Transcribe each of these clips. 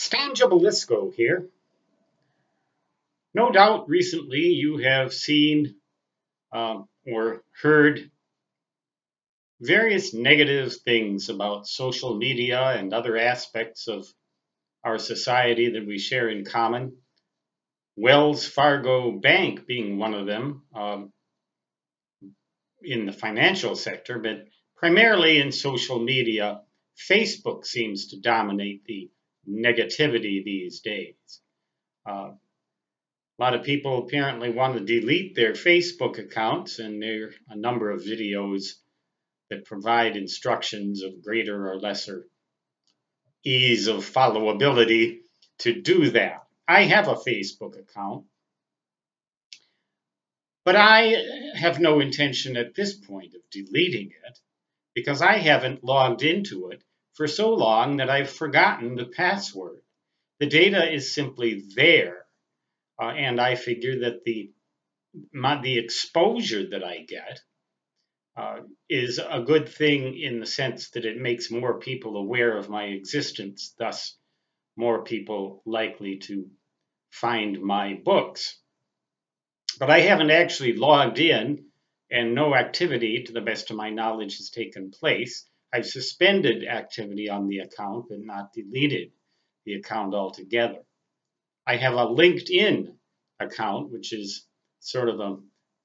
Stan Jabalisco here. No doubt recently you have seen or heard various negative things about social media and other aspects of our society that we share in common. Wells Fargo Bank being one of them in the financial sector, but primarily in social media. Facebook seems to dominate the negativity these days. A lot of people apparently want to delete their Facebook accounts, and there are a number of videos that provide instructions of greater or lesser ease of followability to do that. I have a Facebook account, but I have no intention at this point of deleting it because I haven't logged into it for so long that I've forgotten the password. The data is simply there, and I figure that the exposure that I get is a good thing in the sense that it makes more people aware of my existence, thus more people likely to find my books. But I haven't actually logged in, and no activity, to the best of my knowledge, has taken place. I've suspended activity on the account, but not deleted the account altogether. I have a LinkedIn account, which is sort of a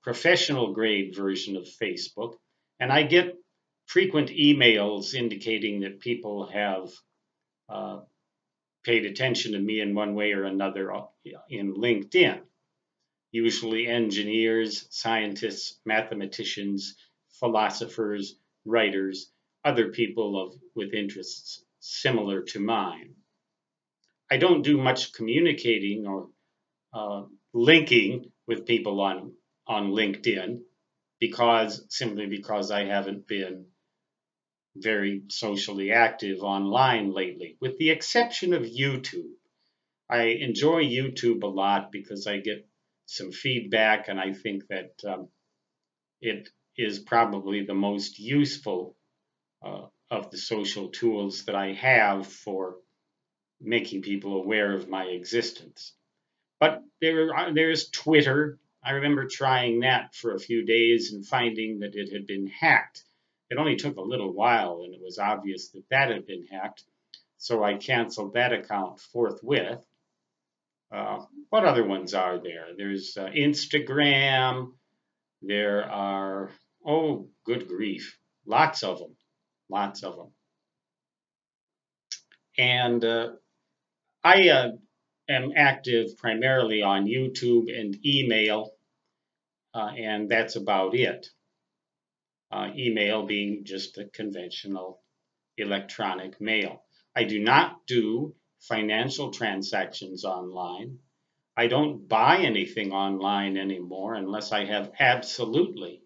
professional grade version of Facebook, and I get frequent emails indicating that people have paid attention to me in one way or another in LinkedIn. Usually engineers, scientists, mathematicians, philosophers, writers, other people with interests similar to mine. I don't do much communicating or linking with people on LinkedIn simply because I haven't been very socially active online lately, with the exception of YouTube. I enjoy YouTube a lot because I get some feedback, and I think that it is probably the most useful of the social tools that I have for making people aware of my existence. But there's Twitter. I remember trying that for a few days and finding that it had been hacked. It only took a little while, and it was obvious that that had been hacked, so I canceled that account forthwith. What other ones are there? There's Instagram. There are, oh, good grief, lots of them, lots of them. And I am active primarily on YouTube and email, and that's about it. Email being just a conventional electronic mail. I do not do financial transactions online. I don't buy anything online anymore unless I have absolutely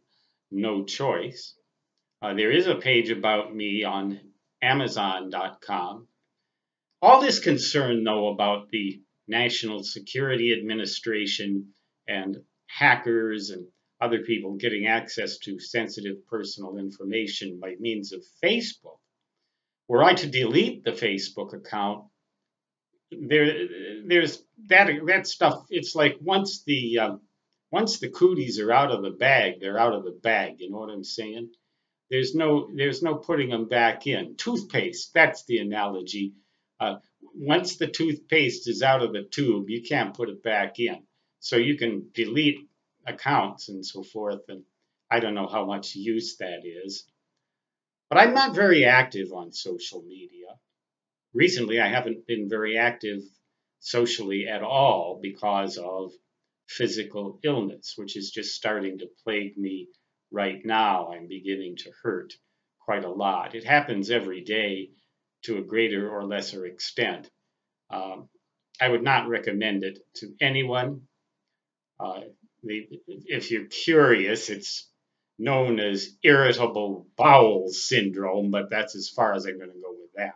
no choice. There is a page about me on Amazon.com. All this concern, though, about the National Security Administration and hackers and other people getting access to sensitive personal information by means of Facebook. Were I to delete the Facebook account, there's that stuff. It's like once the cooties are out of the bag, they're out of the bag. You know what I'm saying? There's no putting them back in. Toothpaste, that's the analogy. Once the toothpaste is out of the tube, you can't put it back in. So you can delete accounts and so forth, and I don't know how much use that is. But I'm not very active on social media. Recently, I haven't been very active socially at all because of physical illness, which is just starting to plague me right now. I'm beginning to hurt quite a lot. It happens every day to a greater or lesser extent. I would not recommend it to anyone. If you're curious, it's known as irritable bowel syndrome, but that's as far as I'm going to go with that.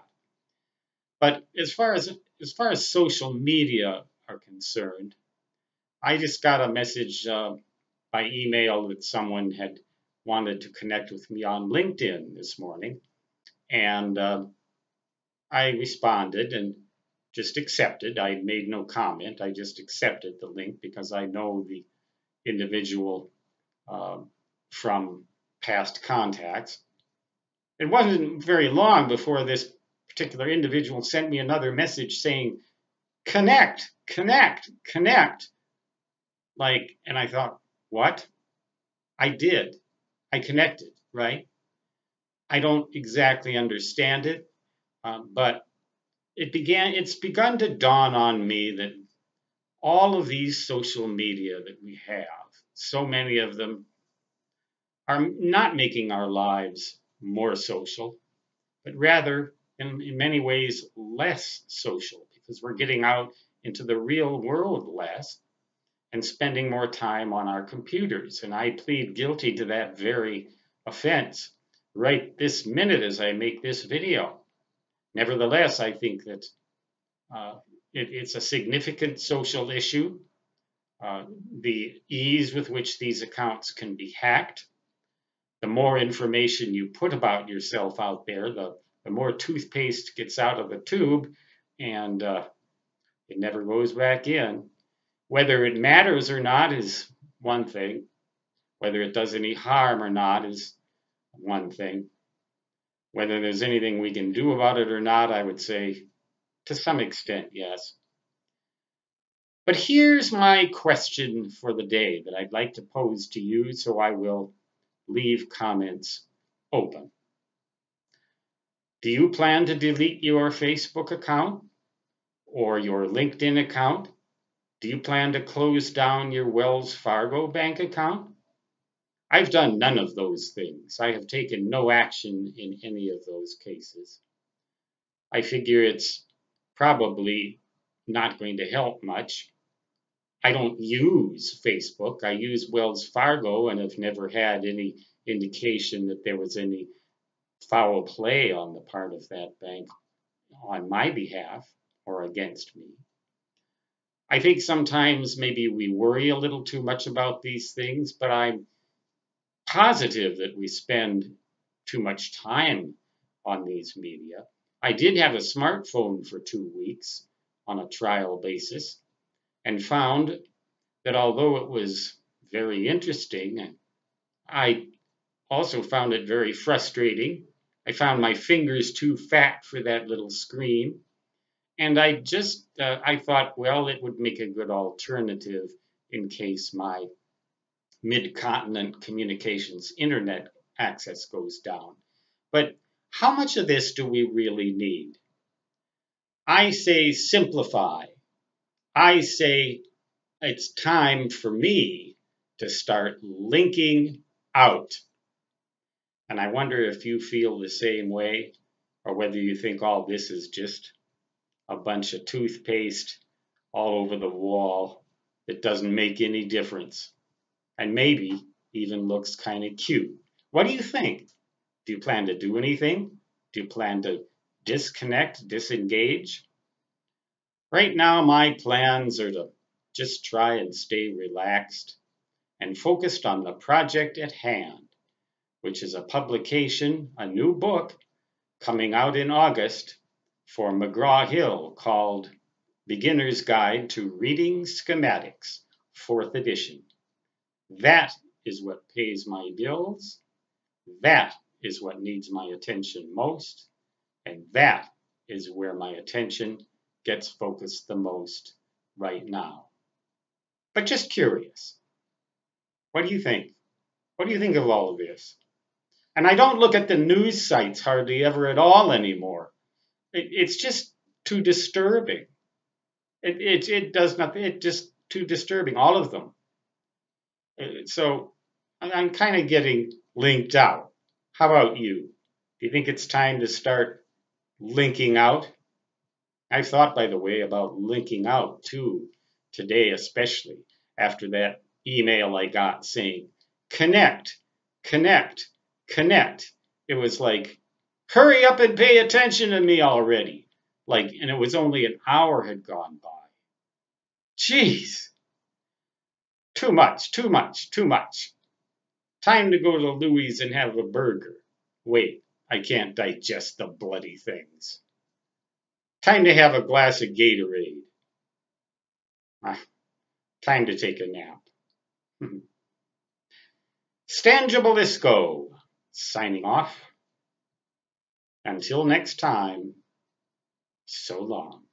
But as far as social media are concerned, I just got a message by email that someone had wanted to connect with me on LinkedIn this morning, and I responded and just accepted. I made no comment. I just accepted the link because I know the individual from past contacts. It wasn't very long before this particular individual sent me another message saying, connect, connect, connect. And I thought, what? I did. I connected, right? I don't exactly understand it, but it's begun to dawn on me that all of these social media that we have, so many of them are not making our lives more social, but rather, in many ways, less social, because we're getting out into the real world less and spending more time on our computers. And I plead guilty to that very offense right this minute as I make this video. Nevertheless, I think that it's a significant social issue. The ease with which these accounts can be hacked, the more information you put about yourself out there, the more toothpaste gets out of the tube, and it never goes back in. Whether it matters or not is one thing. Whether it does any harm or not is one thing. Whether there's anything we can do about it or not, I would say to some extent, yes. But here's my question for the day that I'd like to pose to you, so I will leave comments open. Do you plan to delete your Facebook account or your LinkedIn account? Do you plan to close down your Wells Fargo bank account? I've done none of those things. I have taken no action in any of those cases. I figure it's probably not going to help much. I don't use Facebook. I use Wells Fargo and have never had any indication that there was any foul play on the part of that bank on my behalf or against me. I think sometimes maybe we worry a little too much about these things, but I'm positive that we spend too much time on these media. I did have a smartphone for 2 weeks on a trial basis and found that although it was very interesting, I also found it very frustrating. I found my fingers too fat for that little screen. And I thought, well, it would make a good alternative in case my mid-continent communications internet access goes down. But how much of this do we really need? I say simplify. I say it's time for me to start linking out. And I wonder if you feel the same way, or whether you think all this is just a bunch of toothpaste all over the wall that doesn't make any difference, and maybe even looks kind of cute. What do you think? Do you plan to do anything? Do you plan to disconnect, disengage? Right now, my plans are to just try and stay relaxed and focused on the project at hand, which is a publication, a new book, coming out in August for McGraw-Hill called Beginner's Guide to Reading Schematics, 4th edition. That is what pays my bills. That is what needs my attention most. And that is where my attention gets focused the most right now. But just curious, what do you think? What do you think of all of this? And I don't look at the news sites hardly ever at all anymore. It's just too disturbing. It does nothing. It's just too disturbing, all of them. So I'm kind of getting linked out. How about you? Do you think it's time to start linking out? I've thought, by the way, about linking out too, today especially, after that email I got saying, connect, connect, connect. It was like, hurry up and pay attention to me already. And it was only an hour had gone by. Jeez. Too much, too much, too much. Time to go to Louis and have a burger. Wait, I can't digest the bloody things. Time to have a glass of Gatorade. Ah, time to take a nap. Stangibelisco, signing off. Until next time, so long.